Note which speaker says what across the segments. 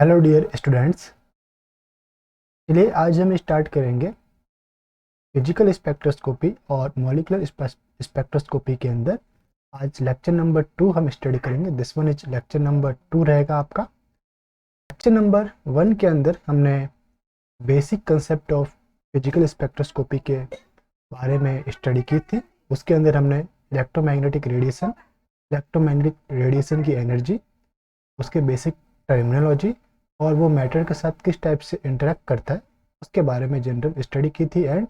Speaker 1: Hello dear students. चलिए आज हम स्टार्ट करेंगे फिजिकल स्पेक्ट्रोस्कोपी और मॉलिक्यूलर स्पेक्ट्रोस्कोपी के अंदर। आज लेक्चर नंबर 2 हम स्टडी करेंगे। This one is lecture number 2 रहेगा आपका। लेक्चर नंबर 1 के अंदर हमने basic concept of physical spectroscopy के बारे में स्टडी की थी। उसके अंदर हमने इलेक्ट्रोमैग्नेटिक रेडिएशन की एनर्जी, उसके बेसिक टर्मिनोलॉजी और वो मैटर के साथ किस टाइप से इंटरेक्ट करता है उसके बारे में जनरल स्टडी की थी एंड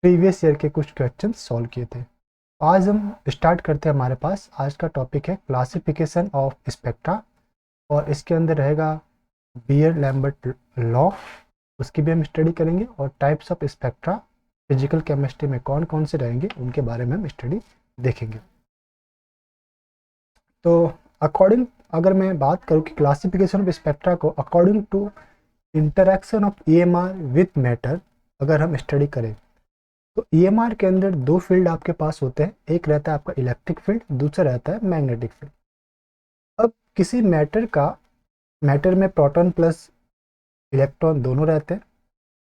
Speaker 1: प्रीवियस ईयर के कुछ क्वेश्चन सॉल्व किए थे। आज हम स्टार्ट करते हैं। हमारे पास आज का टॉपिक है क्लासिफिकेशन ऑफ स्पेक्ट्रा और इसके अंदर रहेगा बियर लैम्बर्ट लॉ, उसकी भी हम स्टडी करेंगे और types of spectra physical chemistry में कौन कौन से रहेंगे उनके बारे में हम स्टडी देखेंगे। तो अकॉर्डिंग अगर मैं बात करूँ कि क्लासिफिकेशन ऑफ स्पेक्ट्रा को according to interaction of EMR with matter अगर हम स्टडी करें तो ईएमआर के अंदर दो फील्ड आपके पास होते हैं। एक रहता है आपका इलेक्ट्रिक फील्ड, दूसरा रहता है मैग्नेटिक फील्ड। अब किसी मैटर में प्रोटॉन प्लस इलेक्ट्रॉन दोनों रहते हैं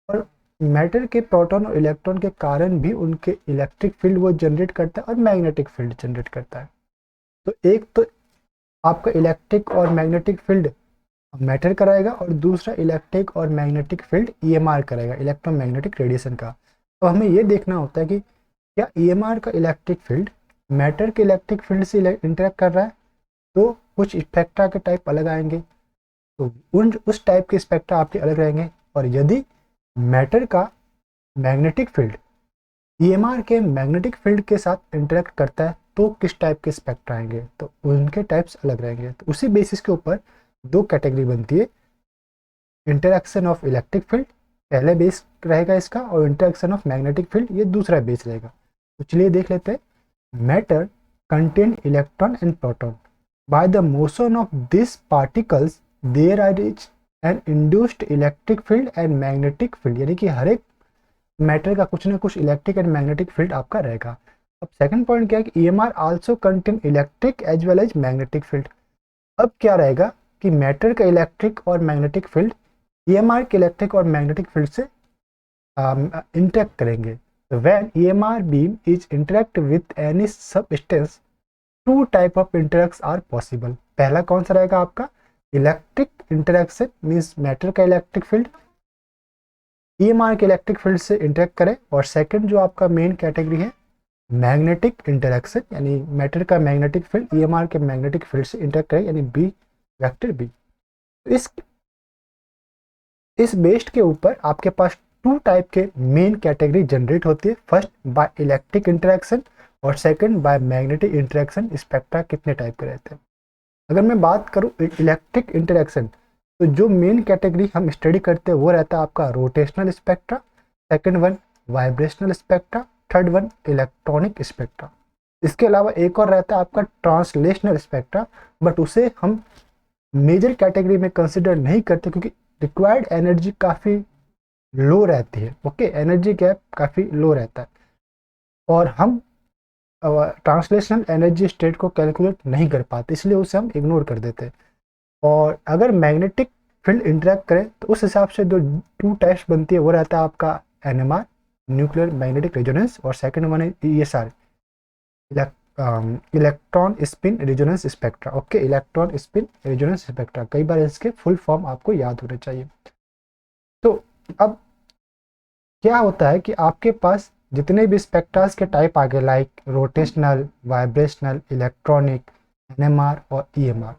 Speaker 1: और मैटर के प्रोटॉन और इलेक्ट्रॉन के कारण भी उनके इलेक्ट्रिक फील्ड वो जनरेट करता है और मैग्नेटिक फील्ड जनरेट करता है। तो एक तो आपका इलेक्ट्रिक और मैग्नेटिक फील्ड मैटर कराएगा और दूसरा इलेक्ट्रिक और मैग्नेटिक फील्ड ईएमआर कराएगा, इलेक्ट्रोमैग्नेटिक रेडिएशन का। तो हमें ये देखना होता है कि क्या ईएमआर का इलेक्ट्रिक फील्ड मैटर के इलेक्ट्रिक फील्ड से इंटरेक्ट कर रहा है तो कुछ स्पेक्ट्रा के टाइप अलग आएंगे, तो उस टाइप के स्पेक्ट्रा आपके अलग रहेंगे। और यदि मैटर का मैग्नेटिक फील्ड ईएमआर के मैग्नेटिक फील्ड के साथ इंटरेक्ट करता है तो किस टाइप के स्पेक्ट्रा आएंगे, तो उनके टाइप्स अलग रहेंगे। तो उसी बेसिस के ऊपर दो कैटेगरी बनती है। इंटरेक्शन ऑफ इलेक्ट्रिक फील्ड पहले बेस रहेगा इसका और इंटरेक्शन ऑफ मैग्नेटिक फील्ड ये दूसरा बेस रहेगा। तो चलिए देख लेते हैं। Matter contain electron and proton by the motion of this particles there is an induced electric field and magnetic field, यानी कि हर एक मैटर का कुछ ना कुछ इलेक्ट्रिक एंड मैग्नेटिक फील्ड आपका रहेगा। अब सेकंड पॉइंट क्या है कि EMR also contain electric as well as magnetic field. अब क्या रहेगा कि मैटर का इलेक्ट्रिक और मैग्नेटिक फील्ड ईएमआर के इलेक्ट्रिक और मैग्नेटिक फील्ड से इंटरेक्ट करेंगे। When EMR beam is interact with any substance two type of interacts are possible. पहला कौन सा रहेगा आपका इलेक्ट्रिक इंटरेक्शन, मीन्स मैटर का इलेक्ट्रिक फील्ड ईएमआर के इलेक्ट्रिक फील्ड से इंटरेक्ट करे, और सेकंड जो आपका मेन कैटेगरी है मैग्नेटिक इंटरेक्शन, यानी मैटर का मैग्नेटिक फील्ड ईएमआर के मैग्नेटिक फील्ड से इंटरेक्ट करे, यानी बी वेक्टर बी। तो इस बेस्ड के ऊपर आपके पास टू टाइप के मेन कैटेगरी जनरेट होती है। फर्स्ट बाय इलेक्ट्रिक इंटरेक्शन और second by magnetic interaction. Spectra कितने टाइप के रहते हैं? अगर मैं बात करूं इलेक्ट्रिक इंटरेक्शन तो जो मेन कैटेगरी हम स्टडी करते हैं वो रहता है आपका rotational spectra, second one vibrational spectra, third one electronic spectra. इसके अलावा एक और रहता है आपका ट्रांसलेशनल स्पेक्ट्रा, बट उसे हम मेजर कैटेगरी में कंसिडर नहीं करते क्योंकि रिक्वायर्ड एनर्जी काफ़ी लो रहती है। ओके, एनर्जी गैप काफ़ी लो रहता है और हम ट्रांसलेशनल एनर्जी स्टेट को कैलकुलेट नहीं कर पाते, इसलिए उसे हम इग्नोर कर देते हैं। और अगर मैग्नेटिक फील्ड इंटरेक्ट करे तो उस हिसाब से जो टू टाइप्स बनती है वो रहता है आपका एनएमआर, न्यूक्लियर मैग्नेटिक रेजोनेंस, और सेकंड वन है ESR, electron spin resonance spectra. Okay, electron spin resonance spectra, कई बार इसके फुल फॉर्म आपको याद होने चाहिए। तो अब क्या होता है कि आपके पास जितने भी स्पेक्ट्रास के टाइप आ गए like rotational, vibrational, electronic, NMR और ईएमआर,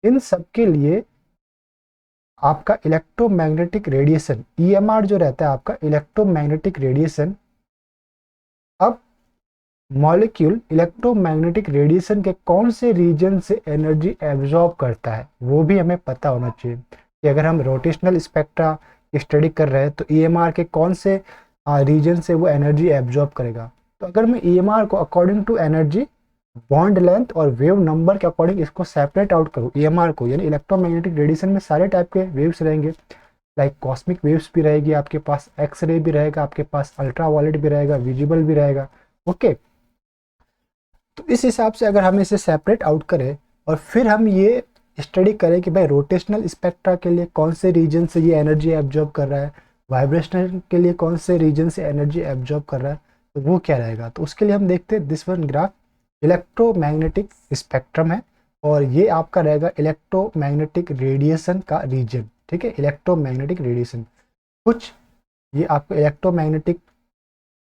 Speaker 1: इन सब के लिए आपका इलेक्ट्रोमैग्नेटिक रेडिएशन ईएमआर जो रहता है आपका इलेक्ट्रोमैग्नेटिक रेडिएशन, अब मॉलिक्यूल इलेक्ट्रोमैग्नेटिक रेडिएशन के कौन से रीजन से एनर्जी एब्जॉर्ब करता है वो भी हमें पता होना चाहिए। कि अगर हम रोटेशनल स्पेक्ट्रा स्टडी कर रहे हैं तो ईएमआर के कौन से रीजन से वो एनर्जी एब्जॉर्ब करेगा। तो अगर मैं ईएमआर को according to energy, bond length और वेव नंबर के अकॉर्डिंग इसको सेपरेट आउट करूँ ईएमआर को, यानी इलेक्ट्रोमैग्नेटिक रेडिएशन में सारे टाइप के वेव्स रहेंगे, लाइक कॉस्मिक वेव्स भी रहेगी आपके पास, एक्स रे भी रहेगा आपके पास, अल्ट्रा वायलेट भी रहेगा, विजिबल भी रहेगा। ओके, तो इस हिसाब से अगर हम इसे सेपरेट आउट करें और फिर हम ये स्टडी करें कि भाई रोटेशनल स्पेक्ट्रा के लिए कौन से रीजन से ये एनर्जी एब्जॉर्ब कर रहा है, वाइब्रेशनल के लिए कौन से रीजन से एनर्जी एब्जॉर्ब कर रहा है, तो वो क्या रहेगा। तो उसके लिए हम देखते हैं this one graph electromagnetic spectrum है, और ये आपका रहेगा इलेक्ट्रोमैग्नेटिक रेडिएशन का रीजन। ठीक है, इलेक्ट्रोमैग्नेटिक रेडिएशन कुछ, ये आपको इलेक्ट्रोमैग्नेटिक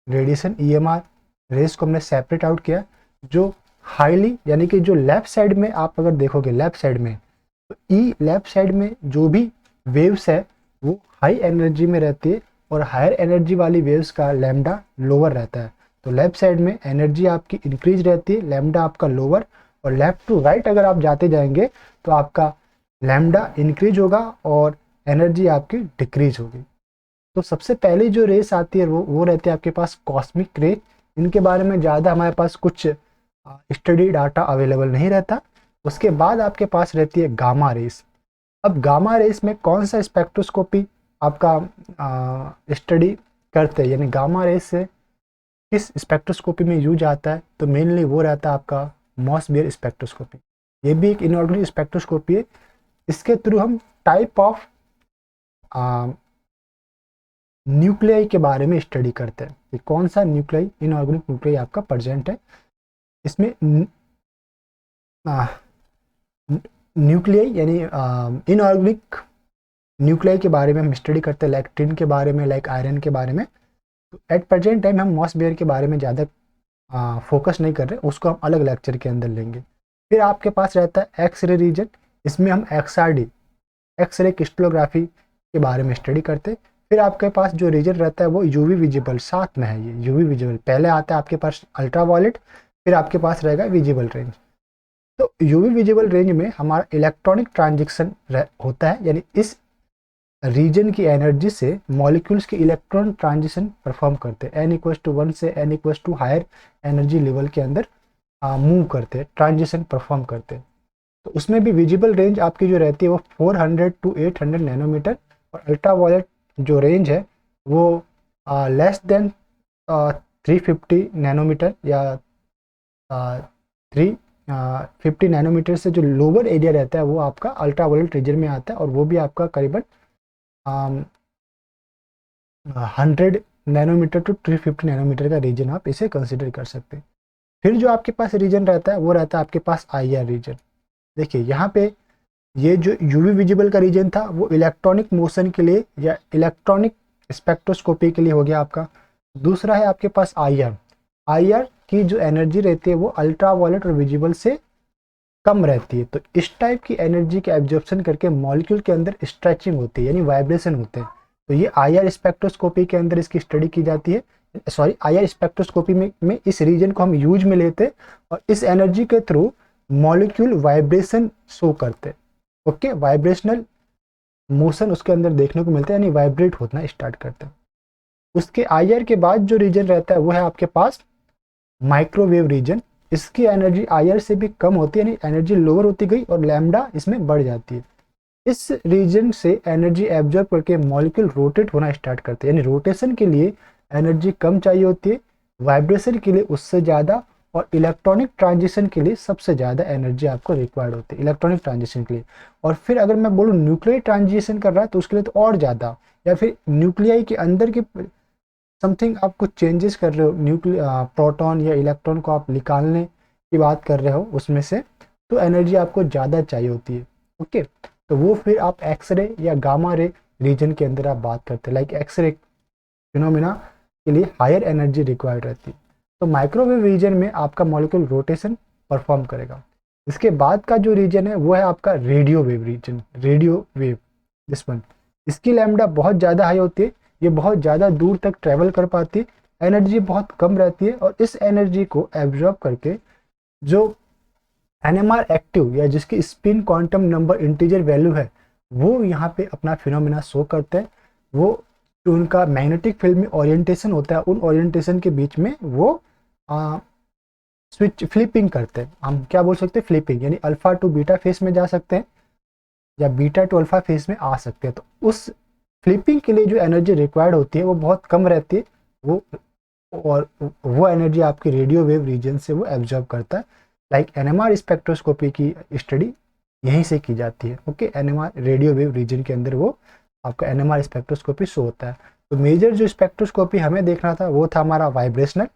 Speaker 1: रेडिएशन ईएमआर रेस को हमने सेपरेट आउट किया, जो हाईली यानी कि जो लेफ्ट साइड में आप अगर देखोगे लेफ्ट साइड में, तो ई लेफ्ट साइड में जो भी वेव्स है वो हाई एनर्जी में रहती है, और हायर एनर्जी वाली वेव्स का लैम्डा लोअर रहता है। तो लेफ्ट साइड में एनर्जी आपकी इंक्रीज रहती है, लैम्डा आपका लोअर, और लेफ्ट टू राइट अगर आप जाते जाएंगे तो आपका लैम्डा इंक्रीज होगा और एनर्जी आपकी डिक्रीज होगी। तो सबसे पहली जो रेस आती है वो रहती है आपके पास कॉस्मिक रे। इनके बारे में ज़्यादा हमारे पास कुछ स्टडी डाटा अवेलेबल नहीं रहता। उसके बाद आपके पास रहती है गामा रेस। अब गामा रेस में कौन सा स्पेक्ट्रोस्कोपी आपका स्टडी करते हैं, यानी गामा रेस से किस स्पेक्ट्रोस्कोपी में यूज आता है, तो मेनली वो रहता है आपका मॉसबियर स्पेक्ट्रोस्कोपी। ये भी एक इनऑर्गेनिक स्पेक्ट्रोस्कोपी है। इसके थ्रू हम टाइप ऑफ न्यूक्लियाई के बारे में स्टडी करते हैं कि कौन सा न्यूक्लियाई इनऑर्गेनिक न्यूक्लियाई आपका प्रेजेंट है। इसमें न्यूक्लियाई यानी इनऑर्गेनिक न्यूक्लियाई के बारे में हम स्टडी करते हैं, लाइक टिन के बारे में, लाइक आयरन के बारे में। तो एट प्रेजेंट टाइम हम मॉसबियर के बारे में ज़्यादा फोकस नहीं कर रहे, उसको हम अलग लेक्चर के अंदर लेंगे। फिर आपके पास रहता है एक्स रे रीजन। इसमें हम XRD एक्स रे क्रिस्टलोग्राफी के बारे में स्टडी करते हैं। फिर आपके पास जो रीजन रहता है वो यूवी विजिबल, साथ में है ये यूवी विजिबल। पहले आता है आपके पास अल्ट्रावायलेट, फिर आपके पास रहेगा विजिबल रेंज। तो यूवी विजिबल रेंज में हमारा इलेक्ट्रॉनिक ट्रांजिशन होता है, यानी इस रीजन की एनर्जी से मॉलिक्यूल्स के इलेक्ट्रॉन ट्रांजिशन परफॉर्म करते हैं। n=1 से n= हायर एनर्जी लेवल के अंदर मूव करते हैं, ट्रांजिशन परफॉर्म करते हैं। तो उसमें भी विजिबल रेंज आपकी जो रहती है वो 400 to 800 नैनोमीटर, और अल्ट्रावायलेट जो रेंज है वो लेस देन 350 नैनोमीटर या 350 नैनोमीटर से जो लोअर एरिया रहता है वो आपका अल्ट्रावायलेट रीजन में आता है, और वो भी आपका करीबन 100 नैनोमीटर टू 350 नैनोमीटर का रीजन आप इसे कंसिडर कर सकते हैं। फिर जो आपके पास रीजन रहता है वो रहता है आपके पास IR रीजन। देखिए यहाँ पे ये जो यूवी विजिबल का रीजन था वो इलेक्ट्रॉनिक मोशन के लिए या इलेक्ट्रॉनिक स्पेक्ट्रोस्कोपी के लिए हो गया आपका। दूसरा है आपके पास IR की जो एनर्जी रहती है वो अल्ट्रावायलेट और विजिबल से कम रहती है। तो इस टाइप की एनर्जी के एब्जॉर्प्शन करके मॉलिक्यूल के अंदर स्ट्रेचिंग होती है, यानी वाइब्रेशन होते हैं। तो ये IR स्पेक्ट्रोस्कोपी के अंदर इसकी स्टडी की जाती है। सॉरी, IR स्पेक्ट्रोस्कोपी में इस रीजन को हम यूज में लेते हैं, और इस एनर्जी के थ्रू मॉलिक्यूल वाइब्रेशन शो करते हैं। ओके, वाइब्रेशनल मोशन उसके अंदर देखने को मिलता है, यानी वाइब्रेट होना स्टार्ट करते हैं। उसके IR के बाद जो रीजन रहता है वो है आपके पास माइक्रोवेव रीजन। इसकी एनर्जी IR से भी कम होती है, यानी एनर्जी लोअर होती गई और लैम्डा इसमें बढ़ जाती है। इस रीजन से एनर्जी एब्जॉर्ब करके मॉलिक्यूल रोटेट होना स्टार्ट करते हैं, यानी रोटेशन के लिए एनर्जी कम चाहिए होती है, वाइब्रेशन के लिए उससे ज़्यादा, और इलेक्ट्रॉनिक ट्रांजिशन के लिए सबसे ज़्यादा एनर्जी आपको रिक्वायर्ड होती है इलेक्ट्रॉनिक ट्रांजिशन के लिए। और फिर अगर मैं बोलूँ न्यूक्लियर ट्रांजिशन कर रहा है तो उसके लिए तो और ज़्यादा, या फिर न्यूक्लियाई के अंदर के समथिंग आप कुछ चेंजेस कर रहे हो, प्रोटॉन या इलेक्ट्रॉन को आप निकालने की बात कर रहे हो उसमें से, तो एनर्जी आपको ज़्यादा चाहिए होती है। ओके, तो वो फिर आप एक्सरे या गामा रे रीजन के अंदर आप बात करते हैं। लाइक एक्सरे फिनोमिना के लिए हायर एनर्जी रिक्वायर्ड रहती है। तो माइक्रोवेव रीजन में आपका मॉलिक्यूल रोटेशन परफॉर्म करेगा। इसके बाद का जो रीजन है वो है आपका radio wave region. Radio wave this one, इसकी लैम्डा बहुत ज़्यादा हाई होती है, ये बहुत ज़्यादा दूर तक ट्रैवल कर पाती है, एनर्जी बहुत कम रहती है, और इस एनर्जी को एब्जॉर्ब करके जो NMR एक्टिव या जिसकी spin quantum number integer value है वो यहाँ पे अपना फिनोमिना शो करते हैं। वो जो उनका मैग्नेटिक फील्ड में ओरिएंटेशन होता है, उन ओरिएंटेशन के बीच में वो स्विच फ्लिपिंग करते हैं। हम क्या बोल सकते हैं, फ्लिपिंग, यानी अल्फा टू बीटा फेस में जा सकते हैं या बीटा टू अल्फा फेस में आ सकते हैं। तो उस फ्लिपिंग के लिए जो एनर्जी रिक्वायर्ड होती है वो बहुत कम रहती है, और वो एनर्जी आपकी रेडियो वेव रीजन से वो एब्जॉर्ब करता है। लाइक NMR स्पेक्ट्रोस्कोपी की स्टडी यहीं से की जाती है। Okay, NMR radio wave region के अंदर वो आपका एनएमआर स्पेक्ट्रोस्कोपी शो होता है। तो मेजर जो स्पेक्ट्रोस्कोपी हमें देखना था वो था हमारा वाइब्रेशनल,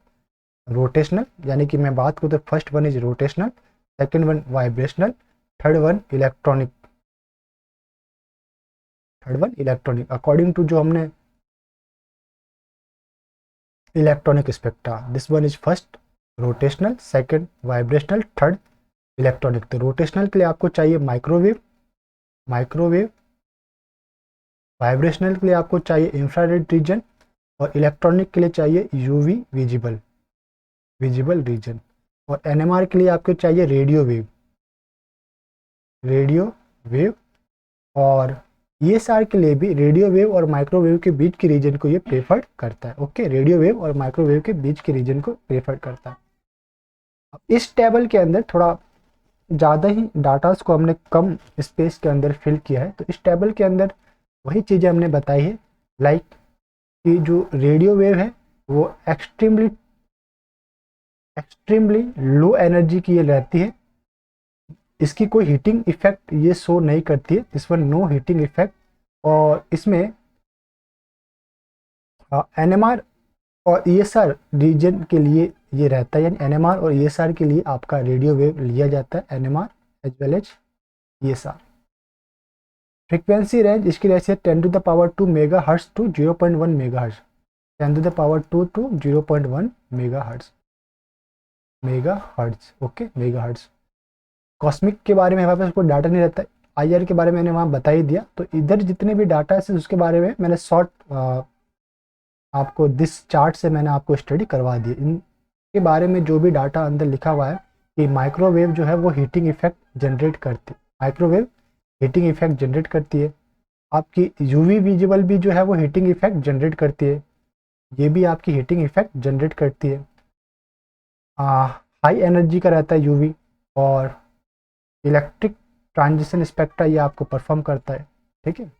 Speaker 1: रोटेशनल, यानी कि मैं बात करूँ तो first one is rotational, second one vibrational, third one electronic, according to जो हमने electronic spectra, this one is first rotational, second vibrational, third electronic. तो रोटेशनल के लिए आपको चाहिए माइक्रोवेव, वाइब्रेशनल के लिए आपको चाहिए इंफ्रारेड रीजन, और इलेक्ट्रॉनिक के लिए चाहिए यूवी विजिबल रीजन, और एनएमआर के लिए आपको चाहिए रेडियो वेव, और ईएसआर के लिए भी रेडियो वेव और माइक्रोवेव के बीच के रीजन को ये प्रेफर करता है। ओके, रेडियो वेव और माइक्रोवेव के बीच के रीजन को प्रेफर करता है। अब इस टेबल के अंदर थोड़ा ज़्यादा ही डाटास को हमने कम स्पेस के अंदर फिल किया है, तो इस टेबल के अंदर वही चीज़ें हमने बताई है, लाइक कि जो रेडियो वेव है वो एक्सट्रीमली लो एनर्जी की ये रहती है, इसकी कोई हीटिंग इफेक्ट ये शो नहीं करती है, this one no heating effect. और इसमें एनएमआर और ईएसआर रीजन के लिए ये रहता है, यानी एनएमआर और ईएसआर के लिए आपका रेडियो वेव लिया जाता है, NMR as well as ESR. Frequency range इसकी रहती है 10⁻² mega hertz to 0.1 mega hertz, 10⁻² to 0.1 mega hertz. Okay, mega hertz. Cosmic के बारे में हमारे पास कोई डाटा नहीं रहता है, आईआर के बारे में मैंने वहाँ बता ही दिया। तो इधर जितने भी डाटा है उसके बारे में मैंने शॉर्ट आपको दिस चार्ट से मैंने आपको स्टडी करवा दी। इनके बारे में जो भी डाटा अंदर लिखा हुआ है कि माइक्रोवेव जो है वो हीटिंग इफेक्ट जनरेट करती है, आपकी यूवी विजिबल भी जो है वो हीटिंग इफेक्ट जनरेट करती है, ये भी आपकी हीटिंग इफेक्ट जनरेट करती है। हाई एनर्जी का रहता है यूवी, और इलेक्ट्रिक ट्रांजिशन स्पेक्ट्रा ये आपको परफॉर्म करता है। ठीक है,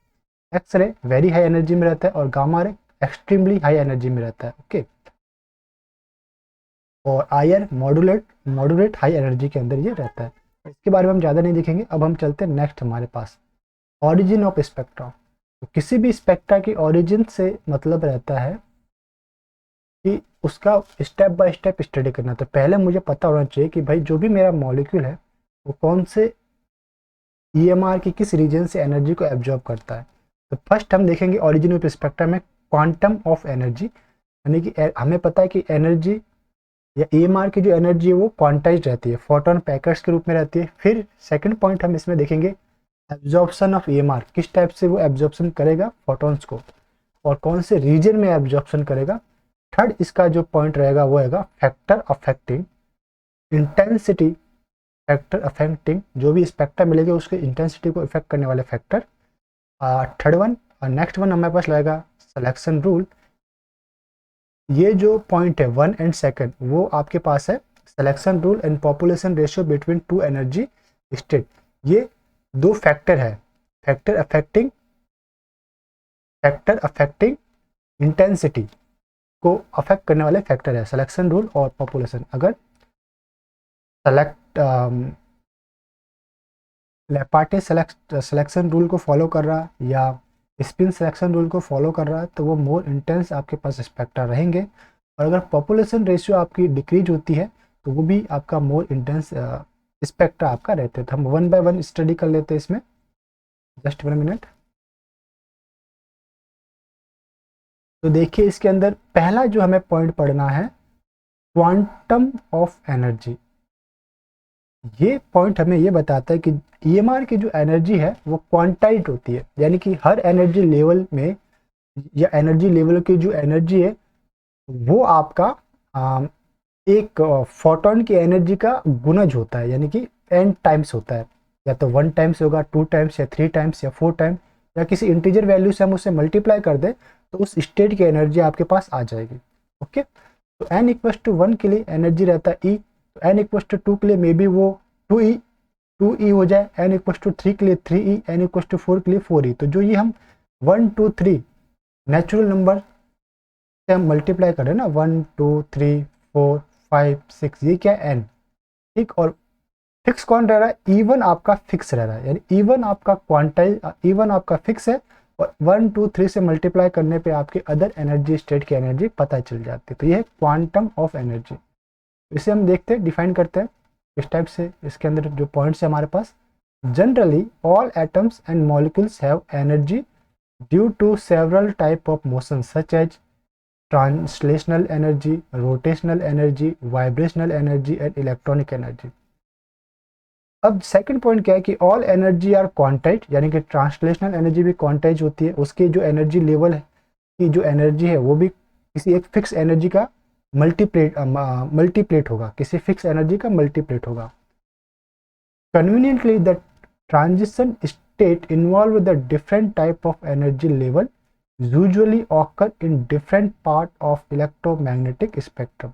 Speaker 1: एक्सरे वेरी हाई एनर्जी में रहता है, और gamma ray extremely high energy में रहता है। ओके, और आईआर मॉड्यूलेट हाई एनर्जी के अंदर ये रहता है। इसके बारे में हम ज़्यादा नहीं देखेंगे। अब हम चलते हैं नेक्स्ट हमारे पास ऑरिजिन ऑफ स्पेक्ट्रा। तो किसी भी स्पेक्ट्रा की ऑरिजिन से मतलब रहता है कि उसका स्टेप बाय स्टेप स्टडी करना। तो पहले मुझे पता होना चाहिए कि भाई जो भी मेरा मॉलिक्यूल है वो कौन से ईएमआर की किस रीजन से एनर्जी को एब्जॉर्ब करता है। तो फर्स्ट हम देखेंगे ऑरिजिन ऑफ स्पेक्ट्रा में क्वांटम ऑफ एनर्जी, यानी कि हमें पता है कि एनर्जी या ईएमआर की जो एनर्जी है वो क्वांटाइज रहती है, फोटोन पैकेट्स के रूप में रहती है। फिर सेकंड पॉइंट हम इसमें देखेंगे एब्जॉर्प्शन ऑफ ईएमआर, किस टाइप से वो एब्जॉर्प्शन करेगा फोटोन्स को, और कौन से रीजन में एब्जॉर्प्शन करेगा। थर्ड इसका जो पॉइंट रहेगा वो रहेगा फैक्टर अफेक्टिंग इंटेंसिटी, जो भी स्पेक्ट्रा मिलेगा उसके इंटेंसिटी को इफेक्ट करने वाले फैक्टर। थर्ड वन और नेक्स्ट वन हमारे पास रहेगा सिलेक्शन रूल। ये जो पॉइंट है 1 एंड 2 वो आपके पास है selection rule and population ratio between two energy state. ये दो फैक्टर है, फैक्टर अफेक्टिंग इंटेंसिटी को अफेक्ट करने वाले फैक्टर है सिलेक्शन रूल और पॉपुलेशन। अगर लैपार्टे सिलेक्शन रूल को फॉलो कर रहा या स्पिन सिलेक्शन रूल को फॉलो कर रहा है तो वो मोर इंटेंस आपके पास स्पेक्ट्रा रहेंगे, और अगर पॉपुलेशन रेशियो आपकी डिक्रीज होती है तो वो भी आपका मोर इंटेंस स्पेक्ट्रा आपका रहते हैं। तो हम 1 बाय 1 स्टडी कर लेते हैं इसमें, जस्ट 1 मिनट। तो देखिए इसके अंदर पहला जो हमें पॉइंट पढ़ना है क्वांटम ऑफ एनर्जी। ये पॉइंट हमें ये बताता है कि ईएमआर की जो एनर्जी है वो क्वांटाइज्ड होती है, यानी कि हर एनर्जी लेवल में या एनर्जी लेवल की जो एनर्जी है वो आपका एक फोटोन की एनर्जी का गुणज होता है, यानी कि n टाइम्स होता है, या तो 1 टाइम्स होगा, 2 टाइम्स या 3 टाइम्स या 4 टाइम्स, या किसी इंटीजर वैल्यू से हम उसे मल्टीप्लाई कर दें तो उस स्टेट की एनर्जी आपके पास आ जाएगी। ओके, तो n = 1 के लिए एनर्जी रहता है E, तो n = 2 के लिए मे बी वो 2E हो जाए, n = 3 के लिए 3E, n = 4 के लिए 4E। तो जो ये हम 1 2 3 नेचुरल नंबर से हम मल्टीप्लाई करें ना, 1 2 3 4 5 6, ये क्या n, ठीक। और फिक्स कौन रह रहा है, E1 आपका फिक्स रह रहा है, यानी E1 आपका क्वांटाइज, E1 आपका फिक्स है और 1 2 3 से मल्टीप्लाई करने पे आपके अदर एनर्जी स्टेट की एनर्जी पता चल जाती है। तो ये है क्वांटम ऑफ एनर्जी। इसे हम देखते हैं, डिफाइन करते हैं इस टाइप से। इसके अंदर जो पॉइंट्स है हमारे पास, generally all atoms and molecules have energy due to several type of motion such as translational energy, rotational energy, vibrational energy and electronic energy. अब सेकंड पॉइंट क्या है कि ऑल एनर्जी आर क्वांटाइज, यानी कि translational energy भी quantize होती है, उसकी जो एनर्जी लेवल है की जो एनर्जी है वो भी किसी एक फिक्स एनर्जी का मल्टीप्लेट होगा, किसी फिक्स एनर्जी का मल्टीप्लेट होगा। Conveniently the transition state involve with the different type of energy level usually occur in different part of electromagnetic spectrum.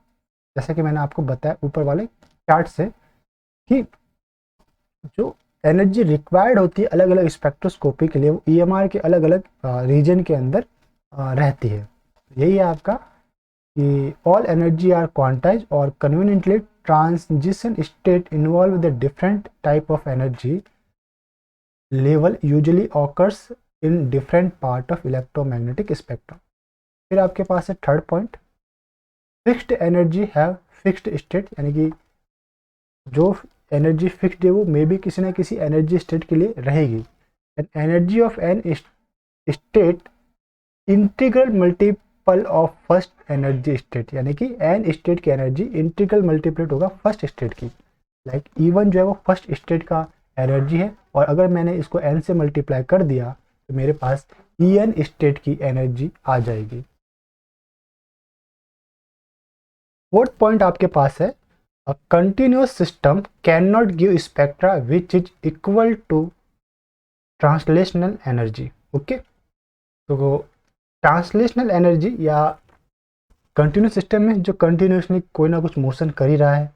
Speaker 1: जैसे कि मैंने आपको बताया ऊपर वाले चार्ट से कि जो एनर्जी रिक्वायर्ड होती है अलग अलग स्पेक्ट्रोस्कोपी के लिए, वो EMR के अलग अलग रीजन के अंदर रहती है। यही है आपका कि ऑल एनर्जी आर क्वांटाइज और conveniently transition state involve the different type of energy level usually occurs in different part of electromagnetic spectrum. फिर आपके पास है third point, fixed energy have fixed state, यानी कि जो एनर्जी फिक्स्ड है वो मे भी किसी न किसी एनर्जी स्टेट के लिए रहेगी। And energy of n state integral multiple of first energy state, यानी कि एन स्टेट की एनर्जी इंटीग्रल मल्टीप्लेट होगा फर्स्ट स्टेट की। लाइक E1 जो है वो फर्स्ट स्टेट का एनर्जी है और अगर मैंने इसको n से मल्टीप्लाई कर दिया तो मेरे पास En स्टेट की एनर्जी आ जाएगी। फोर्थ पॉइंट आपके पास है, a continuous system can not give spectra which is equal to translational energy. Okay, तो ट्रांसलेशनल एनर्जी या कंटिन्यूस सिस्टम में जो कंटिन्यूसली कोई ना कुछ मोशन कर ही रहा है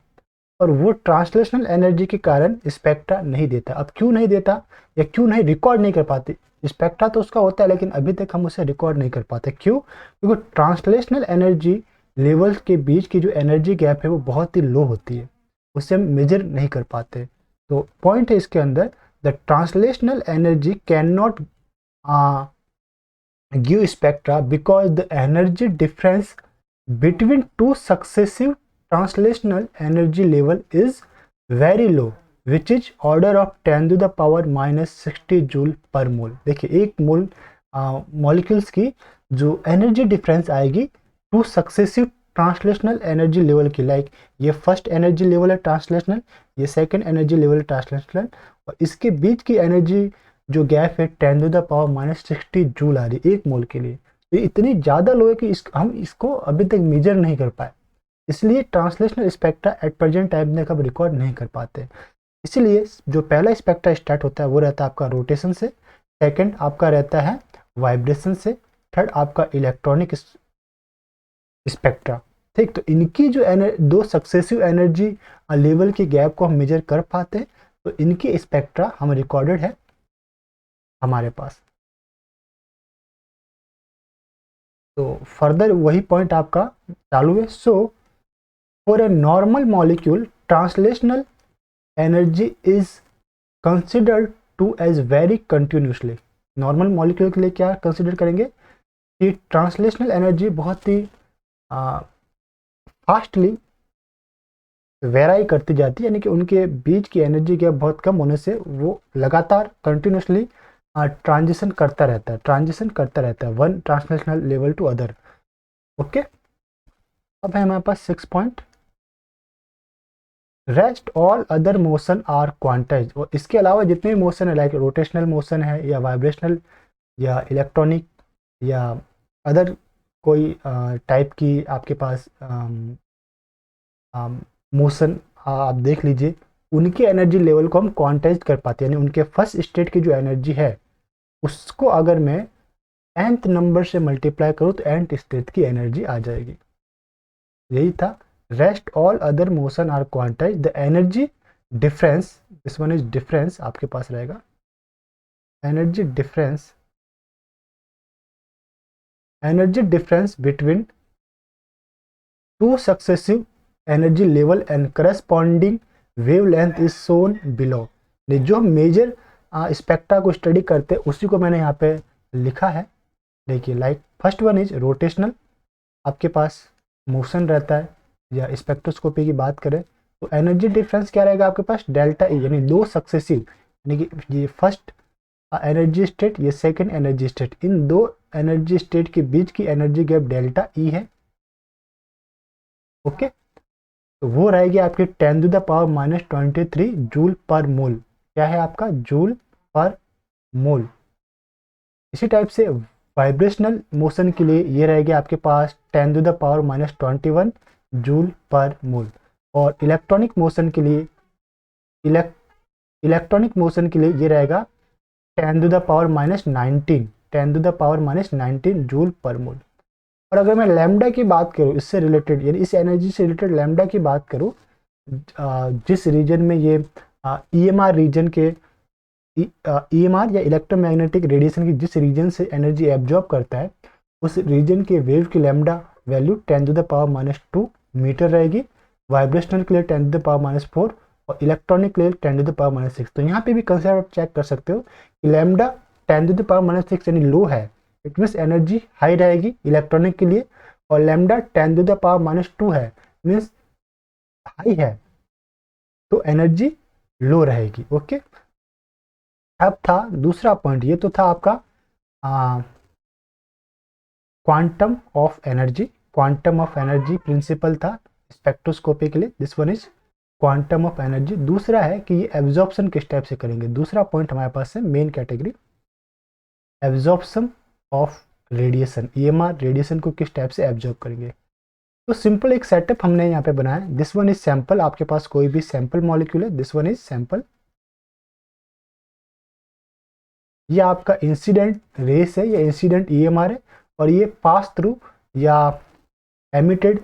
Speaker 1: और वो ट्रांसलेशनल एनर्जी के कारण स्पेक्ट्रा नहीं देता। अब क्यों नहीं देता या क्यों नहीं रिकॉर्ड नहीं कर पाते, स्पेक्ट्रा तो उसका होता है लेकिन अभी तक हम उसे रिकॉर्ड नहीं कर पाते। क्यों? क्योंकि ट्रांसलेशनल एनर्जी लेवल्स के बीच की जो एनर्जी गैप है वो बहुत ही लो होती है, उससे हम मेजर नहीं कर पाते। तो पॉइंट है इसके अंदर, the translational energy can not give spectra because the energy difference between two successive translational energy level is very low, which is order of 10 to the power minus 60 joule per mole. देखिए एक mole molecules की जो energy difference आएगी two successive translational energy level की, like ये first energy level है translational, ये second energy level है ट्रांसलेशनल, और इसके बीच की एनर्जी जो गैप है 10 to the power minus 60 joule आ रही है एक मोल के लिए। तो ये इतनी ज़्यादा लो है कि हम इसको अभी तक मेजर नहीं कर पाए, इसलिए translational spectra at present time में कब रिकॉर्ड नहीं कर पाते। इसलिए जो पहला स्पेक्ट्रा स्टार्ट होता है वो रहता है आपका रोटेशन से, सेकंड आपका रहता है वाइब्रेशन से, थर्ड आपका इलेक्ट्रॉनिक स्पेक्ट्रा। ठीक, तो इनकी जो दो सक्सेसिव एनर्जी लेवल के गैप को हम मेजर कर पाते हैं, तो इनकी स्पेक्ट्रा हम रिकॉर्डेड है हमारे पास। तो फर्दर वही पॉइंट आपका चालू है। So for a normal molecule translational energy is considered to as very continuously. Normal molecule के लिए क्या कंसिडर करेंगे कि ट्रांसलेशनल एनर्जी बहुत ही फास्टली वेराई करती जाती है, यानी कि उनके बीच की एनर्जी गैप बहुत कम होने से वो लगातार कंटिन्यूसली ट्रांजिशन करता रहता है one translational level to other. Okay, अब है हमारे पास 6 point, rest all other motion are quantize. और इसके अलावा जितने भी मोशन है, लाइक रोटेशनल मोशन है या वाइब्रेशनल या इलेक्ट्रॉनिक या अदर कोई टाइप की आपके पास मोशन आप देख लीजिए, उनके एनर्जी लेवल को हम क्वांटाइज कर पाते हैं, यानी उनके फर्स्ट स्टेट की जो एनर्जी है उसको अगर मैं nth नंबर से मल्टीप्लाई करूँ तो nth स्टेट की एनर्जी आ जाएगी। यही था, rest all other motion are quantize, the energy difference, this one is difference आपके पास रहेगा, energy difference between two successive energy level and corresponding wave length is shown below. जो हम मेजर स्पेक्ट्रा को स्टडी करते हैं उसी को मैंने यहाँ पे लिखा है। देखिए like first one is rotational, आपके पास मोशन रहता है, या स्पेक्ट्रोस्कोपी की बात करें तो एनर्जी डिफरेंस क्या रहेगा आपके पास, डेल्टा ई, यानी दो सक्सेसिव, यानी कि ये फर्स्ट एनर्जी स्टेट, ये सेकंड एनर्जी स्टेट, इन दो एनर्जी स्टेट के बीच की एनर्जी गैप डेल्टा ई है। ओके, तो वो रहेगी आपकी 10⁻⁻23 जूल पर मोल। क्या है आपका, जूल पर मोल। इसी टाइप से वाइब्रेशनल मोशन के लिए ये रहेगी आपके पास 10⁻⁻21 जूल पर मोल। और इलेक्ट्रॉनिक मोशन के लिए इलेक्ट्रॉनिक मोशन के लिए ये रहेगा 10⁻⁻19 जूल पर मोल। और अगर मैं लैम्डा की बात करूँ, इससे रिलेटेड यानी इस एनर्जी से रिलेटेड लैम्डा की बात करूँ, जिस रीजन में ये ईएमआर रीजन के ईएमआर या इलेक्ट्रोमैग्नेटिक रेडिएशन की जिस रीजन से एनर्जी एब्जॉर्ब करता है उस रीजन के वेव की लैम्डा वैल्यू 10⁻⁻2 मीटर रहेगी। वाइब्रेशनल के लिए 10⁻⁻4 और इलेक्ट्रॉनिक के लिए 10⁻⁻6। तो यहाँ पे भी कंसेप्ट आप चेक कर सकते हो कि लैम्डा 10⁻⁻6 यानी लो है, इट मीन्स एनर्जी हाई रहेगी इलेक्ट्रॉनिक के लिए, और लैम्डा 10⁻⁻2 है मीन्स हाई है, तो एनर्जी लो रहेगी। ओके, अब था दूसरा पॉइंट, ये तो था आपका quantum of energy. Quantum of energy principal था स्पेक्ट्रोस्कोपी के लिए, this one is quantum of energy. दूसरा है कि ये एब्जॉर्प्शन किस टाइप से करेंगे, दूसरा पॉइंट हमारे पास है main category, absorption of radiation, EMR radiation को किस टाइप से एब्जॉर्ब करेंगे। तो सिंपल एक सेटअप हमने यहाँ पे बनाया, दिस वन इज सैंपल, आपके पास कोई भी सैंपल मॉलिक्यूल है, दिस वन इज सैंपल। ये आपका इंसिडेंट रेस है या इंसिडेंट ईएमआर है, और ये पास थ्रू या एमिटेड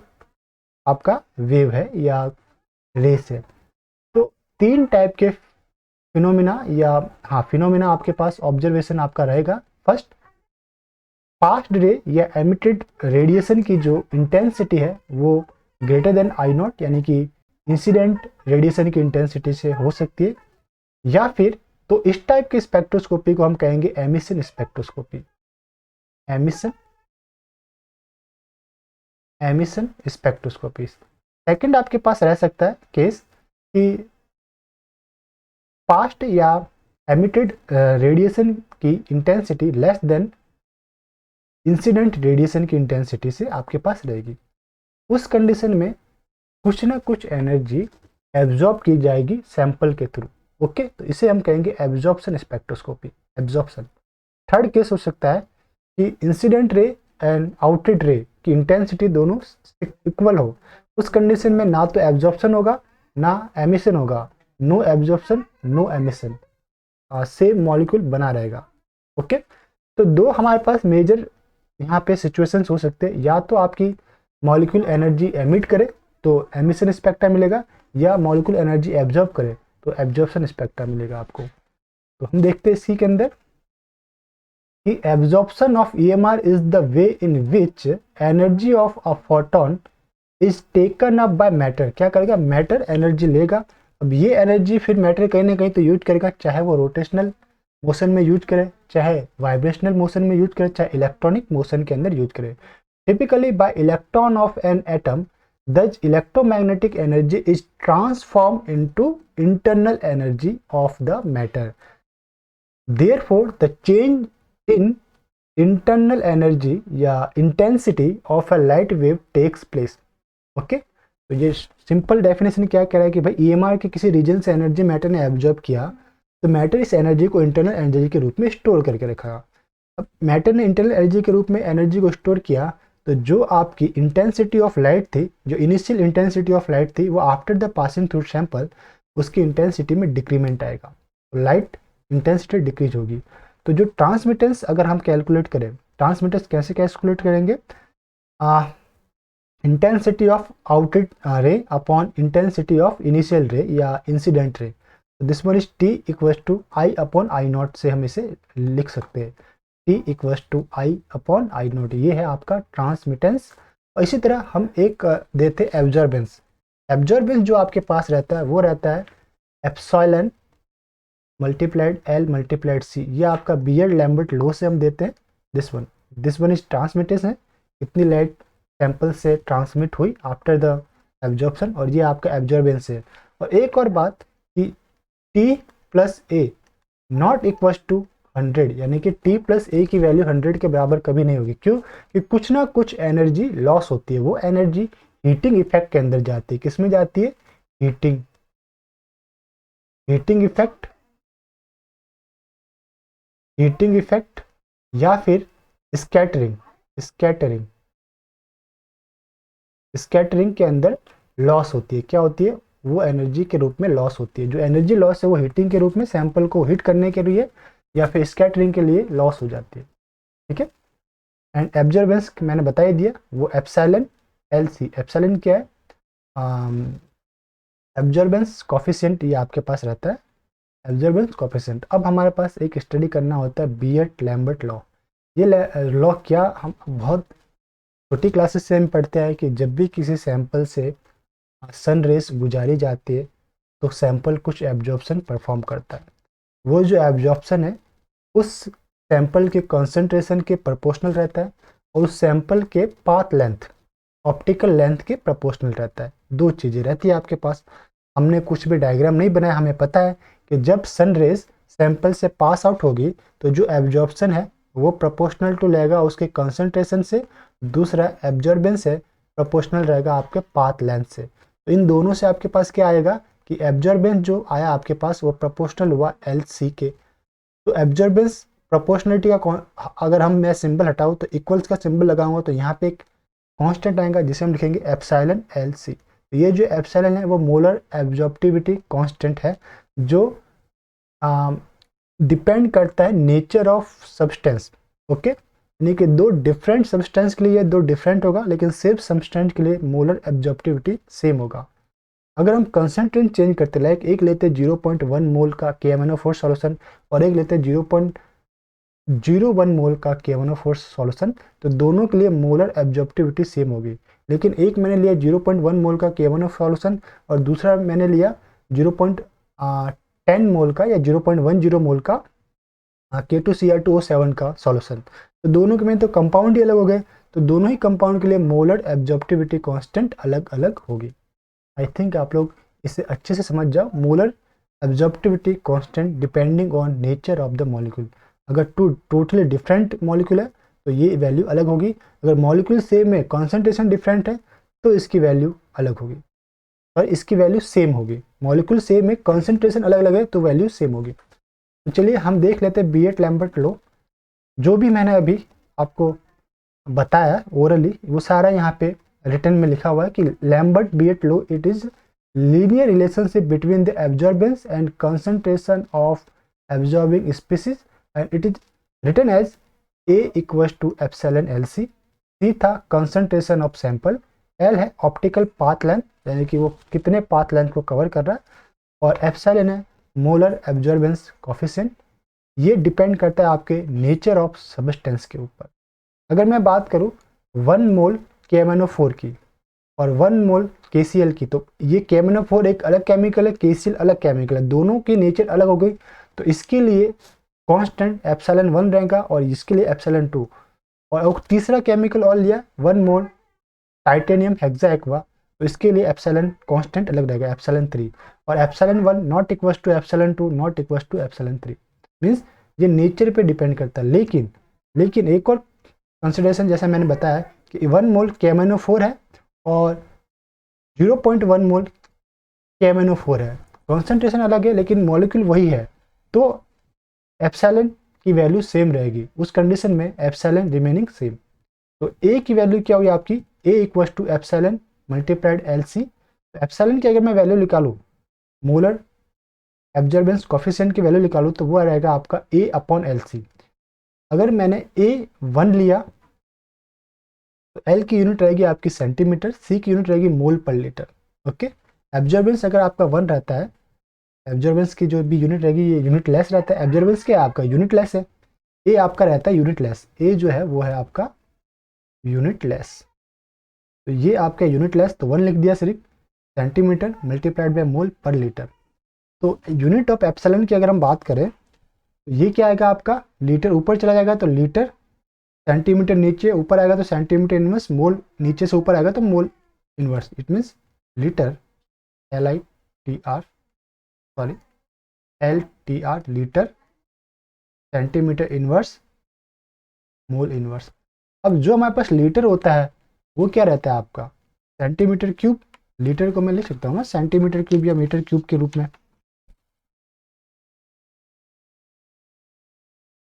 Speaker 1: आपका वेव है या रेस है। तो तीन टाइप के फिनोमिना या फिनोमिना आपके पास ऑब्जर्वेशन आपका रहेगा। फर्स्ट, पास्ड रे या एमिटेड रेडिएशन की जो इंटेंसिटी है वो ग्रेटर देन आई नॉट, यानी कि इंसिडेंट रेडिएशन की इंटेंसिटी से हो सकती है, या फिर तो इस टाइप के स्पेक्ट्रोस्कोपी को हम कहेंगे emission spectroscopy. Emission spectroscopy. Second आपके पास रह सकता है केस कि पास्ट या एमिटेड रेडिएशन की intensity less than incident radiation की इंटेंसिटी से आपके पास रहेगी। उस कंडीशन में कुछ ना कुछ एनर्जी एब्जॉर्ब की जाएगी सैंपल के थ्रू। ओके, तो इसे हम कहेंगे absorption spectroscopy, absorption. Third case हो सकता है कि इंसिडेंट रे एंड आउटेड रे की इंटेंसिटी दोनों इक्वल हो, उस कंडीशन में ना तो एब्जॉर्प्शन होगा ना एमिशन होगा, no absorption no emission, same molecule बना रहेगा। ओके, तो दो हमारे पास मेजर यहाँ पे सिचुएशंस हो सकते हैं, या तो आपकी मॉलिक्यूल एनर्जी एमिट करे तो एमिशन स्पेक्ट्रा मिलेगा, या मॉलिक्यूल एनर्जी एब्जॉर्ब करे तो एब्जॉर्प्शन स्पेक्ट्रा मिलेगा आपको। तो हम देखते हैं इसी के अंदर कि absorption of EMR is the way in which energy of a photon is taken up by matter. क्या करेगा, मैटर एनर्जी लेगा, अब ये एनर्जी फिर मैटर कहीं ना कहीं तो यूज करेगा, चाहे वो रोटेशनल मोशन में यूज करे, चाहे वाइब्रेशनल मोशन में यूज करे, चाहे इलेक्ट्रॉनिक मोशन के अंदर यूज करे। Typically bye electron of an atom thus electromagnetic energy is transformed into internal energy of the matter. Therefore the change in internal energy या intensity of a light wave takes place. Okay, तो ये simple definition क्या कह रहा है कि भाई EMR के किसी रीजन से एनर्जी मैटर ने एब्जॉर्ब किया तो मैटर इस एनर्जी को इंटरनल एनर्जी के रूप में स्टोर करके रखा। अब मैटर ने इंटरनल एनर्जी के रूप में एनर्जी को स्टोर किया, तो जो आपकी इंटेंसिटी ऑफ लाइट थी, जो इनिशियल इंटेंसिटी ऑफ लाइट थी, वो after the passing through sample उसकी इंटेंसिटी में डिक्रीमेंट आएगा, तो लाइट इंटेंसिटी डिक्रीज होगी। तो जो ट्रांसमिटेंस अगर हम कैलकुलेट करें, ट्रांसमिटेंस कैसे कैलकुलेट करेंगे, इंटेंसिटी ऑफ आउटेड रे अपॉन इंटेंसिटी ऑफ इनिशियल रे या incident ray, this one is T equals to I upon I not से हम इसे लिख सकते हैं, T equals to I upon I not, ये है आपका ट्रांसमिटेंस। और इसी तरह हम एक देते एब्जॉर्बेंस, एब्जॉर्बेंस जो आपके पास रहता है वो रहता है एप्सिलॉन मल्टीप्लाइड एल मल्टीप्लाइड सी। ये आपका बियर्ड लैम्बर्ट लॉ से हम देते हैं। दिस वन इज ट्रांसमिटेशन है, इतनी लाइट सैंपल से ट्रांसमिट हुई आफ्टर द एब्जॉर्प्शन, और ये आपका एब्जॉर्बेंस है। और एक और बात कि T plus A not equals to 100, यानी कि टी प्लस ए की वैल्यू 100 के बराबर कभी नहीं होगी। क्यों? कि कुछ ना कुछ एनर्जी लॉस होती है, वो एनर्जी हीटिंग इफेक्ट के अंदर जाती है। किस में जाती है? Heating heating effect heating effect या फिर स्कैटरिंग स्कैटरिंग स्कैटरिंग के अंदर लॉस होती है। क्या होती है? वो एनर्जी के रूप में लॉस होती है। जो एनर्जी लॉस है वो हीटिंग के रूप में सैंपल को हीट करने के लिए या फिर स्कैटरिंग के लिए लॉस हो जाती है। ठीक है। एंड एब्जॉर्बेंस मैंने बता ही दिया, वो एप्सिलॉन एल सी। एप्सिलॉन क्या है? एब्जॉर्बेंस कॉफिशिएंट, ये आपके पास रहता है एब्जॉर्बेंस कॉफिशिएंट। अब हमारे पास एक स्टडी करना होता है बियर्ड लैम्बर्ट लॉ। ये लॉ क्या, हम बहुत छोटी क्लासेस से हम पढ़ते हैं कि जब भी किसी सैंपल से सन रेस गुजारी जाती है तो सैंपल कुछ एब्जॉर्प्शन परफॉर्म करता है। वो जो एब्जॉर्प्शन है उस सैंपल के कंसंट्रेशन के प्रोपोर्शनल रहता है और उस सैंपल के पाथ लेंथ ऑप्टिकल लेंथ के प्रोपोर्शनल रहता है। दो चीज़ें रहती है आपके पास। हमने कुछ भी डायग्राम नहीं बनाया, हमें पता है कि जब सन रेज सैंपल से पास आउट होगी तो जो एब्जॉर्प्शन है वो प्रोपोर्शनल टू रहेगा उसके कंसंट्रेशन से, दूसरा एब्जॉर्बेंस है प्रोपोर्शनल रहेगा आपके पाथ लेंथ से। तो इन दोनों से आपके पास क्या आएगा कि एब्जॉर्बेंस जो आया आपके पास वो प्रोपोर्शनल हुआ एल सी के। तो एब्जॉर्बेंस प्रोपोर्शनलिटी का अगर हम मैं सिंबल हटाऊँ तो इक्वल्स का सिंबल लगाऊंगा तो यहाँ पे एक कांस्टेंट आएगा जिसे हम लिखेंगे एप्सिलॉन एल सी। ये जो एप्सिलॉन है वो मोलर एब्जॉर्प्टिविटी कांस्टेंट है जो डिपेंड करता है नेचर ऑफ सब्सटेंस। ओके, यानी कि दो डिफरेंट सब्सटेंस के लिए दो डिफरेंट होगा, लेकिन सिर्फ सब्सटेंस के लिए मोलर एब्जॉर्प्टिविटी सेम होगा। अगर हम कंसंट्रेंट चेंज करते लाइक एक लेते 0.1 मोल का KMnO4 सॉल्यूशन और एक लेते 0.01 मोल का KMnO4 सॉल्यूशन, तो दोनों के लिए मोलर एब्जॉर्प्टिविटी सेम होगी। लेकिन एक मैंने लिया 0.1 मोल का KMnO सॉल्यूशन और दूसरा मैंने लिया 0.10 मोल का या 0.10 मोल का K2Cr2O7 का सॉल्यूशन। तो दोनों के में तो कंपाउंड ही अलग हो गए, तो दोनों ही कंपाउंड के लिए मोलर एब्जॉर्प्टिविटी कांस्टेंट अलग अलग होगी। आई थिंक आप लोग इसे अच्छे से समझ जाओ। Molar absorptivity constant depending on nature of the molecule. अगर टू टोटली डिफरेंट मॉलिक्यूल है तो ये वैल्यू अलग होगी, अगर मॉलिक्यूल सेम है कॉन्सेंट्रेशन डिफरेंट है तो इसकी वैल्यू अलग होगी और इसकी वैल्यू सेम होगी। मॉलिक्यूल सेम है कॉन्सेंट्रेशन अलग अलग है तो वैल्यू सेम होगी। तो चलिए हम देख लेते हैं बियर्ड लैम्बर्ट लॉ। जो भी मैंने अभी आपको बताया ओरली वो सारा यहाँ पे रिटर्न में लिखा हुआ है कि Lambert Beer's law it is linear relationship between the absorbance and concentration of absorbing species and it is written as A equals to epsilon L C. C था कंसंट्रेशन ऑफ सैंपल, एल है optical path length यानी कि वो कितने path length को cover कर रहा है, और एप्सिलॉन है मोलर एब्जॉर्बेंस कॉफिशिएंट। ये डिपेंड करता है आपके नेचर ऑफ सब्सटेंस के ऊपर। अगर मैं बात करूँ 1 मोल KMnO4 की और 1 मोल KCl की, तो ये KMnO4 एक अलग केमिकल है, KCl अलग केमिकल है, दोनों की नेचर अलग हो गई। तो इसके लिए कांस्टेंट एप्सिलॉन 1 रहेगा और इसके लिए एप्सिलॉन 2। और तीसरा केमिकल और लिया 1 मोल टाइटेनियम हेक्साएक्वा, तो इसके लिए एप्सिलॉन कांस्टेंट अलग रहेगा एप्सिलॉन 3। और epsilon 1 not equals to epsilon 2 not equals to epsilon 3। Means ये नेचर पे डिपेंड करता है। लेकिन एक और कंसिडरेशन जैसा मैंने बताया कि 1 मोल KMnO4 है और 0.1 मोल KMnO4 है, कॉन्सेंट्रेशन अलग है लेकिन मॉलिक्यूल वही है, तो एप्सिलॉन की वैल्यू सेम रहेगी। उस कंडीशन में एप्सिलॉन रिमेनिंग सेम। तो ए की वैल्यू क्या हुई आपकी? A equals to epsilon multiplied L C. तो एप्सिलॉन की अगर मैं वैल्यू निकालूँ, मोलर एब्जॉर्बेंस कॉफिशिएंट की वैल्यू निकालूँ तो वो रहेगा आपका ए अपॉन एल सी। अगर मैंने A1 लिया तो एल की यूनिट रहेगी आपकी सेंटीमीटर, सी की यूनिट रहेगी मोल पर लीटर। ओके, एब्जॉर्बेंस अगर आपका 1 रहता है, एब्जॉर्बेंस की जो भी यूनिट रहेगी ये यूनिट लेस रहता है। एब्जॉर्बेंस क्या है आपका? यूनिट लेस है। ए आपका रहता है यूनिट लेस, ए जो है वो है आपका यूनिट लेस। तो ये आपका यूनिट लेस, तो 1 लिख दिया सिर्फ। सेंटीमीटर मल्टीप्लाइड बाय मोल पर लीटर। तो यूनिट ऑफ एप्सिलॉन की अगर हम बात करें तो ये क्या आएगा आपका, लीटर ऊपर चला जाएगा तो लीटर, सेंटीमीटर नीचे ऊपर आएगा तो सेंटीमीटर इनवर्स, मोल नीचे से ऊपर आएगा तो mole inverse. It means litre, LITR, sorry LTR, litre, centimetre inverse, mole inverse. अब जो हमारे पास लीटर होता है वो क्या रहता है आपका, सेंटीमीटर क्यूब। लीटर को मैं लिख सकता हूँ ना सेंटीमीटर क्यूब या मीटर क्यूब के रूप में।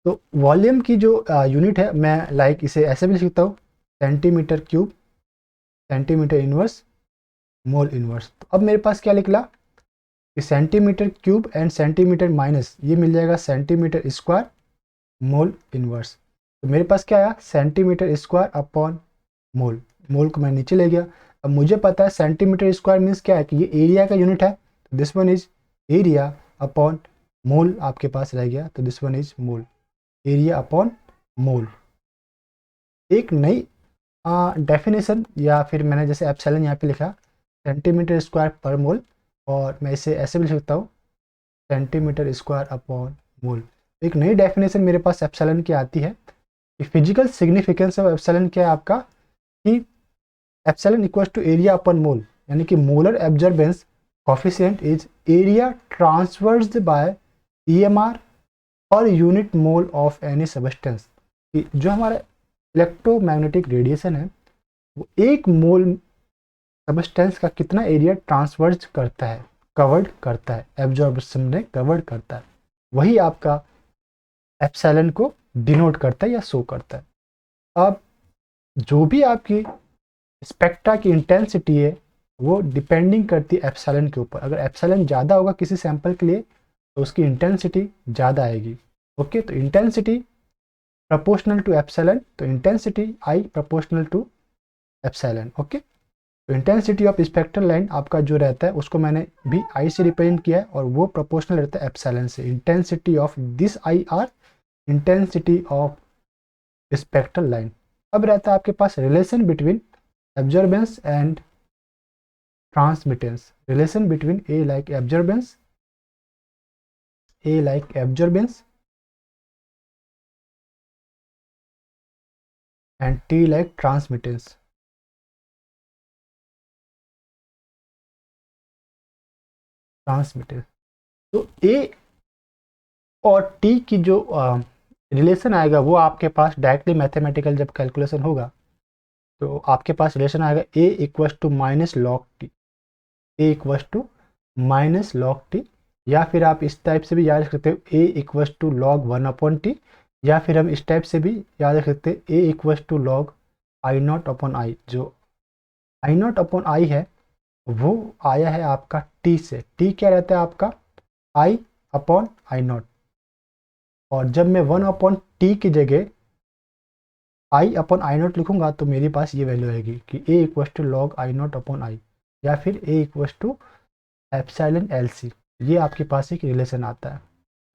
Speaker 1: तो वॉल्यूम की जो यूनिट है मैं लाइक इसे ऐसे भी लिख सकता हूँ, centimetre cube, centimetre inverse, mole inverse. तो अब मेरे पास क्या निकला कि centimetre cube and centimetre minus ये मिल जाएगा सेंटीमीटर स्क्वायर मोल इनवर्स। तो मेरे पास क्या आया, सेंटीमीटर स्क्वायर अपॉन मोल। मोल को मैं नीचे ले गया। अब मुझे पता है सेंटीमीटर स्क्वायर मीन्स क्या है कि ये एरिया का यूनिट है, तो this one is area upon मोल आपके पास रह गया, तो this one is mole, area upon मोल। एक नई डेफिनेशन, या फिर मैंने जैसे एप्सिलॉन यहाँ पे लिखा सेंटीमीटर स्क्वायर पर मोल, और मैं इसे ऐसे भी लिख सकता हूँ सेंटीमीटर स्क्वायर अपॉन मोल। एक नई डेफिनेशन मेरे पास एप्सिलॉन की आती है कि फिजिकल सिग्निफिकेंस ऑफ एप्सिलॉन क्या है आपका, कि epsilon equals to area upon mole, यानी कि molar absorbance coefficient is area transversed by EMR और unit mole of any substance. कि जो हमारा इलेक्ट्रोमैग्नेटिक रेडिएशन है वो एक मोल सब्सटेंस का कितना एरिया ट्रांसवर्ज करता है, कवर्ड करता है, एब्जॉर्प्शन में कवर्ड करता है, वही आपका एप्सिलॉन को डिनोट करता है या शो करता है। अब जो भी आपकी स्पेक्ट्रा की इंटेंसिटी है वो डिपेंडिंग करती है एप्सिलॉन के ऊपर। अगर एप्सिलॉन ज़्यादा होगा किसी सैंपल के लिए तो उसकी इंटेंसिटी ज़्यादा आएगी। ओके, तो इंटेंसिटी प्रोपोर्शनल टू एप्सिलॉन, तो intensity I proportional to epsilon. Okay, तो इंटेंसिटी ऑफ स्पेक्ट्रल लाइन आपका जो रहता है उसको मैंने भी आई से रिप्रेजेंट किया है और वो प्रोपोर्शनल रहता है एप्सिलॉन से। Intensity of this IR, intensity of spectral line. अब रहता है आपके पास relation between absorbance and transmittance. Relation between A like absorbance, A like absorbance and T like transmittance। Transmittance, तो A और T की जो रिलेशन आएगा वो आपके पास डायरेक्टली मैथमेटिकल जब कैलकुलेशन होगा तो आपके पास रिलेशन आएगा A equals to minus log T, A equals to minus log T, या फिर आप इस टाइप से भी याद रख सकते हो A equals to log 1/T, या फिर हम इस टाइप से भी याद रख सकते हैं A equals to log I0/I। जो I0/I है वो आया है आपका T से। T क्या रहता है आपका I/I0, और जब मैं 1/T की जगह I/I0 लिखूंगा तो मेरे पास ये वैल्यू आएगी कि A equals to log I0/I, या फिर A equals to epsilon LC। ये आपके पास एक रिलेशन आता है।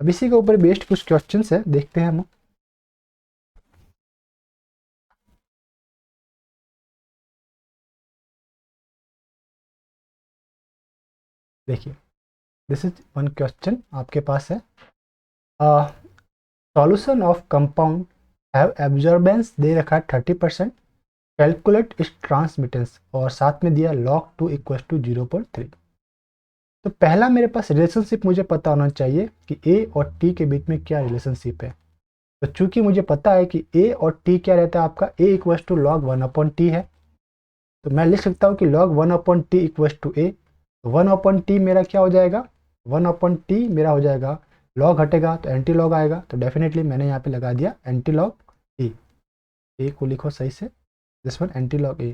Speaker 1: अब इसी के ऊपर बेस्ड कुछ क्वेश्चंस है, देखते हैं हम। देखिए, दिस इज वन क्वेश्चन आपके पास है, solution of compound have absorbance दे रखा है 30%, कैलकुलेट इस ट्रांसमिटेंस, और साथ में दिया log 2 इक्वल टू 0.3। तो पहला मेरे पास रिलेशनशिप मुझे पता होना चाहिए कि A और T के बीच में क्या रिलेशनशिप है। तो चूंकि मुझे पता है कि A और T क्या रहता है आपका, A equal to log 1/T है, तो मैं लिख सकता हूँ कि log 1/T equal to A। 1/T मेरा क्या हो जाएगा, 1/T मेरा हो जाएगा, लॉग हटेगा तो एंटी लॉग आएगा, तो डेफिनेटली मैंने यहाँ पे लगा दिया एंटी लॉग ए को लिखो सही से, this one anti log A.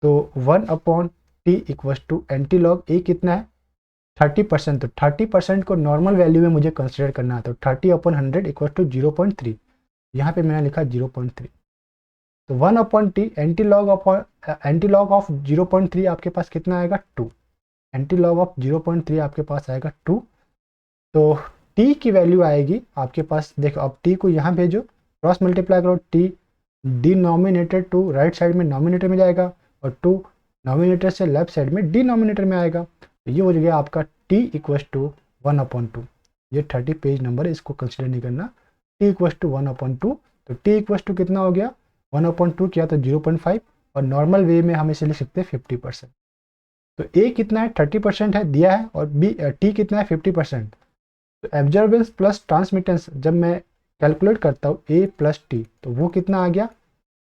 Speaker 1: तो 1/T equal to anti log A कितना है 30%, तो 30% को नॉर्मल वैल्यू में मुझे कंसिडर करना है, तो 30/100 इक्वल टू 0.3, यहाँ पे मैंने लिखा 0.3। तो 1/T एंटी लॉग ऑफ 0.3 आपके पास कितना आएगा 2, एंटी लॉग ऑफ 0.3 आपके पास आएगा 2। तो T की वैल्यू आएगी आपके पास, देखो अब T को यहाँ भेजो, क्रॉस मल्टीप्लाई करो, T denominator to right side में नॉमिनेटर में जाएगा और 2 नॉमिनेटर से लेफ्ट साइड में डिनोमिनेटर में आएगा। तो ये हो गया आपका t इक्वस टू 1/2। ये 30 पेज नंबर है, इसको कंसिडर नहीं करना। t इक्वस टू 1/2, तो t इक्वस टू कितना हो गया, 1/2 किया तो 0.5, और नॉर्मल वे में हम इसे लिख सकते हैं 50%। तो a कितना है, 30% है दिया है, और b t कितना है, 50%। तो एब्जॉर्बेंस प्लस ट्रांसमिटेंस जब मैं कैलकुलेट करता हूँ a प्लस टी, तो वो कितना आ गया,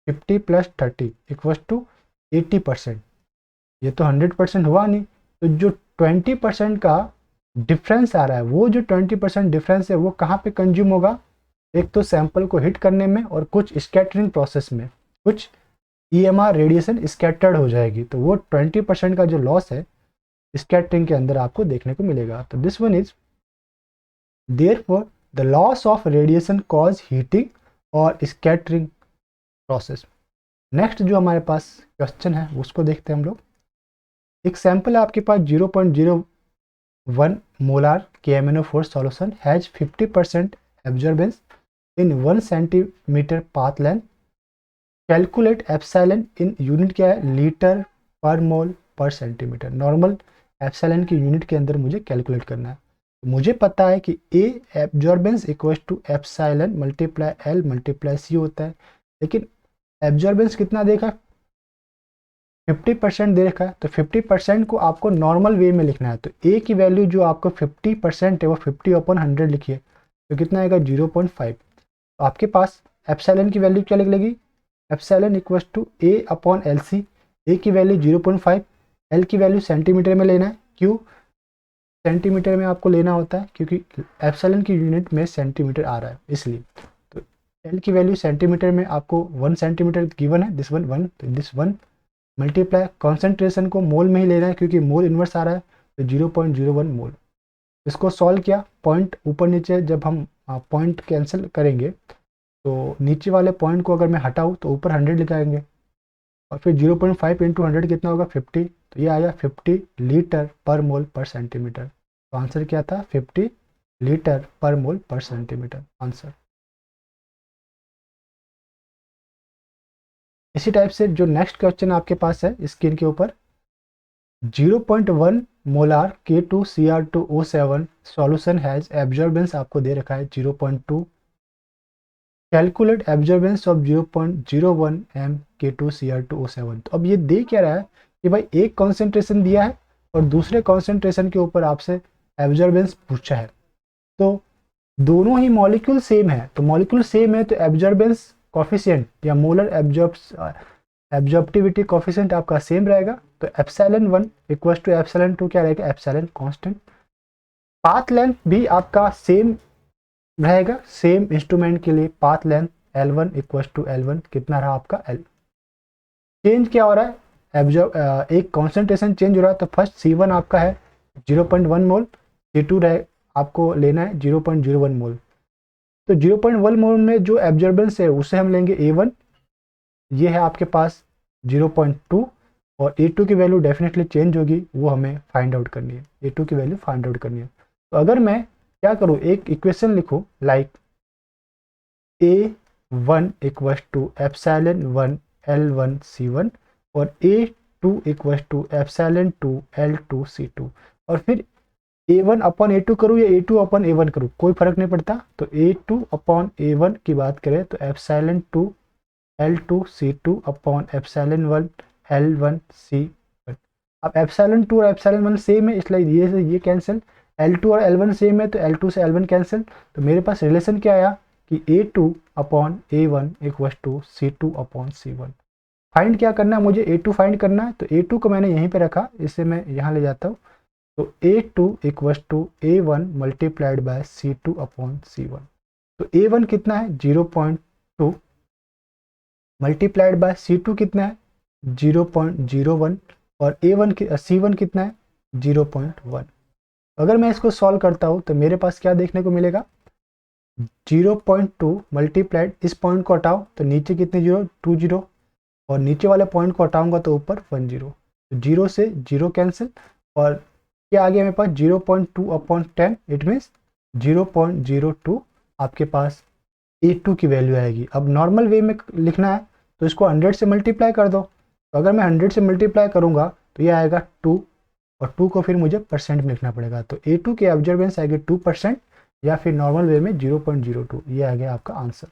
Speaker 1: 50 + 30 इक्वस टू 80%। ये तो 100% हुआ नहीं, तो जो 20% का डिफरेंस आ रहा है, वो जो 20% डिफरेंस है वो कहाँ पे कंज्यूम होगा, एक तो सैंपल को हिट करने में, और कुछ स्कैटरिंग प्रोसेस में, कुछ ईएमआर रेडिएशन स्कैटर्ड हो जाएगी। तो वो 20% का जो लॉस है स्कैटरिंग के अंदर आपको देखने को मिलेगा। तो this one is therefore the loss of radiation cause heating और स्कैटरिंग प्रोसेस। नेक्स्ट जो हमारे पास क्वेश्चन है उसको देखते हैं हम लोग। एक सैंपल है आपके पास, 0.01 molar KMnO4 solution has 50% absorbance in 1 centimetre path length. Calculate epsilon in unit क्या है, लीटर पर मोल पर सेंटीमीटर। नॉर्मल एप्सिलॉन की यूनिट के अंदर मुझे कैलकुलेट करना है। मुझे पता है कि A absorbance equal to epsilon multiply L multiply C होता है, लेकिन एब्जॉर्बेंस कितना देखा, 50% दे रखा है। तो 50% को आपको नॉर्मल वे में लिखना है। तो ए की वैल्यू जो आपको 50% है वो 50/100 लिखिए, तो कितना आएगा, 0.5। तो आपके पास एप्सिलॉन की वैल्यू क्या निकलेगी, epsilon equals to A/LC। A की वैल्यू 0.5, एल की वैल्यू सेंटीमीटर में लेना है। क्यों सेंटीमीटर में आपको लेना होता है, क्योंकि एप्सिलॉन की यूनिट में सेंटीमीटर आ रहा है इसलिए। तो एल की वैल्यू सेंटीमीटर में आपको 1 सेंटीमीटर गिवन है, दिस वन 1, तो दिस 1 मल्टीप्लाई कॉन्सेंट्रेशन को मोल में ही लेना है क्योंकि मोल इन्वर्स आ रहा है, तो 0.01 मोल। इसको सॉल्व किया, पॉइंट ऊपर नीचे जब हम पॉइंट कैंसिल करेंगे तो नीचे वाले पॉइंट को अगर मैं हटाऊँ तो ऊपर 100 लिखाएंगे, और फिर 0.5 × 100 कितना होगा, 50। तो ये आया 50 लीटर पर मोल पर सेंटीमीटर। तो आंसर क्या था, 50 लीटर पर मोल पर सेंटीमीटर आंसर। इसी टाइप से जो नेक्स्ट क्वेश्चन आपके पास है स्क्रीन के ऊपर, 0.1 molar K2Cr2O7 solution has absorbance आपको दे रखा है 0.2। Calculate absorbance of 0.01 m K2Cr2O7। तो अब ये दे क्या रहा है कि भाई एक कॉन्सेंट्रेशन दिया है और दूसरे कॉन्सेंट्रेशन के ऊपर आपसे एब्जॉर्बेंस पूछा है। तो दोनों ही मॉलिक्यूल सेम है, तो मॉलिक्यूल सेम है तो एब्जॉर्बेंस कॉफिशिएंट या मोलर एब्जॉर्प्टिविटी कॉफिशिएंट आपका सेम रहेगा। तो एप्सिलॉन 1 इक्वल टू एप्सिलॉन 2 क्या रहेगा, एप्सिलॉन कांस्टेंट। पाथ लेंथ भी आपका सेम रहेगा, सेम इंस्ट्रूमेंट के लिए path length L1 equal to L1 कितना रहा आपका L। चेंज क्या हो रहा है, एक कॉन्सेंट्रेशन चेंज हो रहा है। तो फर्स्ट C1 आपका है 0.1 मोल, C2 रहे आपको लेना है 0.01 मोल। तो 0.1 मोल में जो एब्जॉर्बेंस है उसे हम लेंगे A1, ये है आपके पास 0.2, और A2 की वैल्यू डेफिनेटली चेंज होगी, वो हमें फाइंड आउट करनी है, A2 की वैल्यू फाइंड आउट करनी है। तो अगर मैं क्या करूँ, एक इक्वेशन लिखूँ like A1 equal to epsilon 1 L1 C1 और A2 equal to epsilon 2 L2 C2, और फिर A1/A2 करूँ या A2/ A1 करूँ कोई फर्क नहीं पड़ता। तो A2/A1 की बात करें तो epsilon 2 L2 C2 upon epsilon 1 L1 C1। अब एप्सिलॉन 2 और एप्सिलॉन 1 सेम है, इसलिए ये से ये कैंसिल, L2 और L1 सेम है तो L2 से L1 कैंसिल। तो मेरे पास रिलेशन क्या आया कि A2/A1 equal to C2/C1। Find क्या करना है मुझे, A2 फाइंड करना है। तो A2 को मैंने यहीं पे रखा, इसे मैं यहाँ ले जाता हूँ। तो A2 equal to A1 multiplied by C2/C1। तो A1 कितना है 0.2 मल्टीप्लाइड बाय C2 कितना है 0.01, और C1 कितना है 0.1। अगर मैं इसको सॉल्व करता हूँ तो मेरे पास क्या देखने को मिलेगा, 0.2 मल्टीप्लाइड, इस पॉइंट को हटाओ तो नीचे कितने जीरो, 2 जीरो, और नीचे वाले पॉइंट को हटाऊंगा तो ऊपर 1 जीरो। तो जीरो से जीरो कैंसिल, और क्या आ गया मेरे पास 0.2/10, इट मीन्स 0.02 आपके पास A2 की वैल्यू आएगी। अब नॉर्मल वे में लिखना है तो इसको 100 से मल्टीप्लाई कर दो, तो अगर मैं 100 से मल्टीप्लाई करूँगा तो ये आएगा 2, और 2 को फिर मुझे परसेंट में लिखना पड़ेगा। तो A2 की ऑब्जर्वेंस आएगी 2% या फिर नॉर्मल वे में 0.02। ये आ गया आपका आंसर।